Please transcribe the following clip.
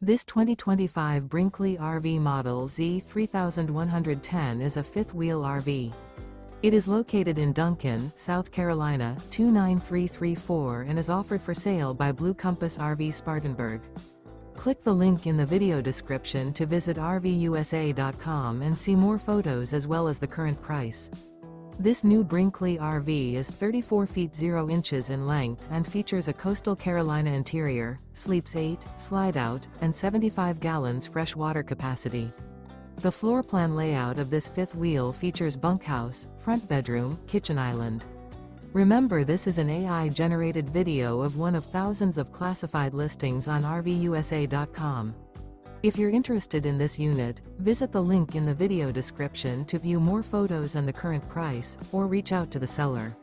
This 2025 Brinkley RV Model Z 3110 is a fifth-wheel RV. It is located in Duncan, South Carolina, 29334 and is offered for sale by Blue Compass RV Spartanburg. Click the link in the video description to visit RVUSA.com and see more photos as well as the current price. This new Brinkley RV is 34 feet 0 inches in length and features a coastal Carolina interior, sleeps 8, slide-out, and 75 gallons fresh water capacity. The floor plan layout of this fifth wheel features bunkhouse, front bedroom, kitchen island. Remember, this is an AI-generated video of one of thousands of classified listings on RVUSA.com. If you're interested in this unit, visit the link in the video description to view more photos and the current price, or reach out to the seller.